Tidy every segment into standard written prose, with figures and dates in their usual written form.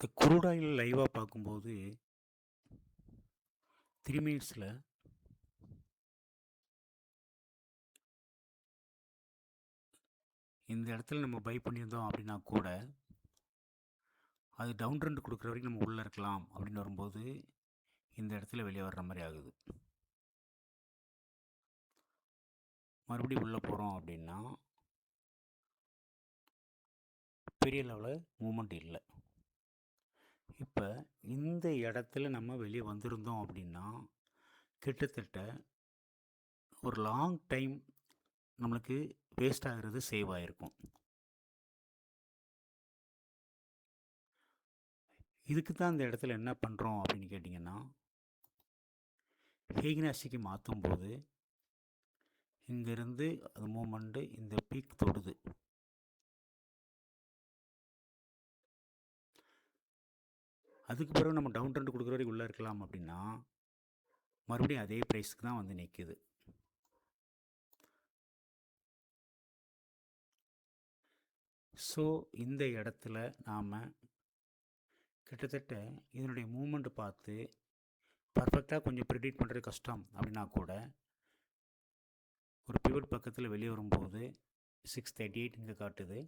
இந்த crude oil லைவாக பார்க்கும்போது 3 மினிட்ஸில் இந்த இடத்துல நம்ம பை பண்ணியிருந்தோம் அப்படின்னா கூட அது டவுன் ட்ரெண்ட் கொடுக்குற வரைக்கும் நம்ம உள்ளே இருக்கலாம் அப்படின்னு வரும்போது இந்த இடத்துல வெளியே வர்ற மாதிரி ஆகுது. மறுபடியும் உள்ளே போகிறோம் அப்படின்னா பெரிய லெவலில் மூமெண்ட் இல்லை. இப்போ இந்த இடத்துல நம்ம வெளியே வந்திருந்தோம் அப்படின்னா கிட்டத்தட்ட ஒரு லாங் டைம் நம்மளுக்கு வேஸ்ட் ஆகிறது சேவ் ஆகிருக்கும். இதுக்கு தான் இந்த இடத்துல என்ன பண்ணுறோம் அப்படின்னு கேட்டிங்கன்னா, ஃபைபனாச்சிக்கு மாற்றும் போது இங்கேருந்து அது மூமெண்ட்டு இந்த பீக் தொடுது. அதுக்கு பிறகு நம்ம டவுன் ட்ரெண்ட் கொடுக்குற வரைக்கும் உள்ளே இருக்கலாம் அப்படின்னா மறுபடியும் அதே ப்ரைஸ்க்கு தான் வந்து நிற்குது. ஸோ இந்த இடத்துல நாம் கிட்டத்தட்ட இதனுடைய மூமெண்ட்டு பார்த்து பர்ஃபெக்டாக கொஞ்சம் ப்ரிடிக்ட் பண்ணுறது கஷ்டம் அப்படின்னா கூட ஒரு பிவட் பக்கத்தில் வெளியே வரும்போது 638 இங்கே காட்டுது.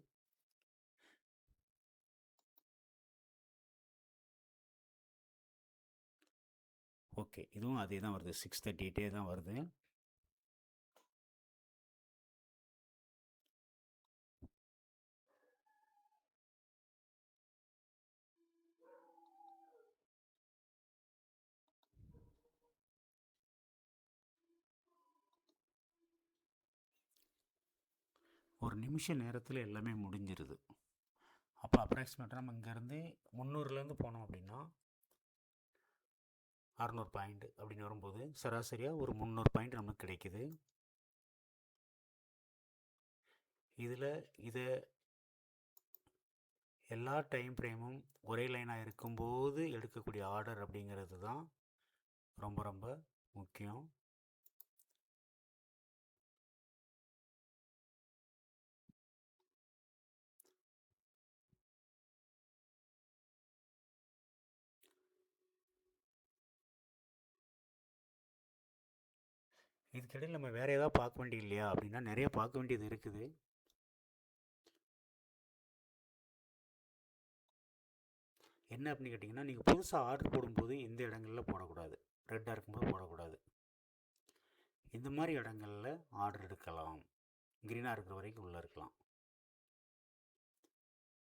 ஓகே, இதுவும் அதே தான் வருது, 638 தான் வருது. ஒரு நிமிஷ நேரத்தில் எல்லாமே முடிஞ்சிருது. அப்போ அப்ராக்சிமேட்டாக நம்ம இங்கேருந்து 300லேருந்து போனோம் அப்படின்னா 600 பாயிண்ட் அப்படின்னு வரும்போது சராசரியாக ஒரு 300 பாயிண்ட் நமக்கு கிடைக்குது. இதை எல்லா டைம் ஃப்ரேமும் ஒரே லைனாக இருக்கும்போது எடுக்கக்கூடிய ஆர்டர் அப்படிங்கிறது தான் ரொம்ப ரொம்ப முக்கியம். இதுக்கிடையில் நம்ம வேறு ஏதாவது பார்க்க வேண்டியது இல்லையா அப்படின்னா நிறைய பார்க்க வேண்டியது இருக்குது. என்ன அப்படின்னு கேட்டிங்கன்னா, நீங்கள் புதுசாக ஆர்டர் போடும்போது இந்த இடங்களில் போடக்கூடாது, ரெட்டாக இருக்கும்போது போடக்கூடாது. இந்த மாதிரி இடங்களில் ஆர்டர் எடுக்கலாம், க்ரீனாக இருக்கிற வரைக்கும் உள்ளே இருக்கலாம்.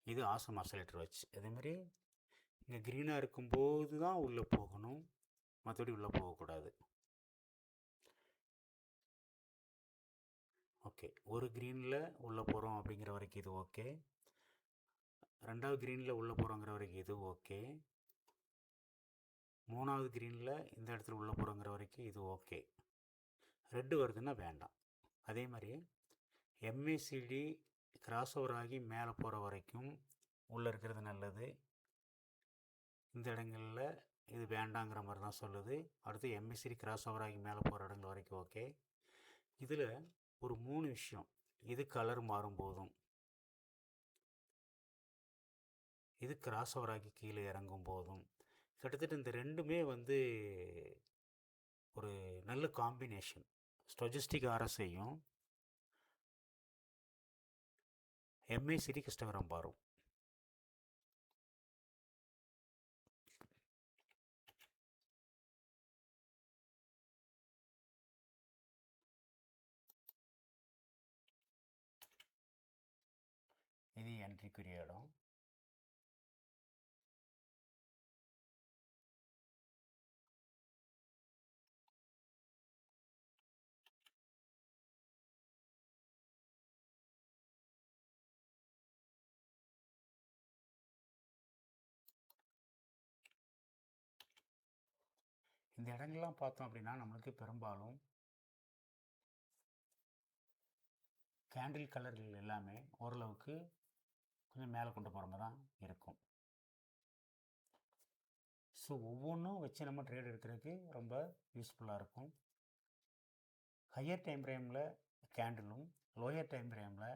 இது ஆசம் ஆசோலேட்டர் வச்சு அதேமாதிரி இங்கே க்ரீனாக இருக்கும்போது தான் உள்ளே போகணும், மற்றபடி உள்ளே போகக்கூடாது. ஓகே, ஒரு க்ரீனில் உள்ளே போகிறோம் அப்படிங்கிற வரைக்கும் இது ஓகே. ரெண்டாவது க்ரீனில் உள்ளே போகிறோங்கிற வரைக்கும் இது ஓகே. மூணாவது க்ரீனில் இந்த இடத்துல உள்ளே போகிறோங்கிற வரைக்கும் இது ஓகே. ரெட்டு வருதுன்னா வேண்டாம். அதே மாதிரி எம்ஏசிடி கிராஸ் ஓவர் ஆகி மேலே போகிற வரைக்கும் உள்ளே இருக்கிறது நல்லது. இந்த இடங்களில் இது வேண்டாங்கிற மாதிரி தான் சொல்லுது. அடுத்து எம்ஏசிடி கிராஸ் ஓவர் ஆகி மேலே போகிற இடங்கள் வரைக்கும் ஓகே. இதில் ஒரு 3 விஷயம், இது கலர் மாறும் போதும், இது கிராஸ் ஓவர் ஆகி கீழே இறங்கும் போதும், கிட்டத்தட்ட இந்த ரெண்டுமே வந்து ஒரு நல்ல காம்பினேஷன். ஸ்டொஜஸ்டிக் ஆர்எஸ்ஐயும் எம்ஏசிடி கிறிஸ்டோகிராம் பாரும். இது என்ட்ரிக்குரிய இடம். இந்த இடங்கள்லாம் பார்த்தோம் அப்படின்னா நம்மளுக்கு பெரும்பாலும் கேண்டில் கலர்கள் எல்லாமே ஓரளவுக்கு கொஞ்சம் மேலே கொண்டு போகிற மாதிரி தான் இருக்கும். ஸோ ஒவ்வொன்றும் வச்சு நம்ம ட்ரேட் எடுக்கிறதுக்கு ரொம்ப யூஸ்ஃபுல்லாக இருக்கும். ஹையர் டைம் ஃப்ரேமில் கேண்டிலும் லோயர் டைம் ஃப்ரேமில்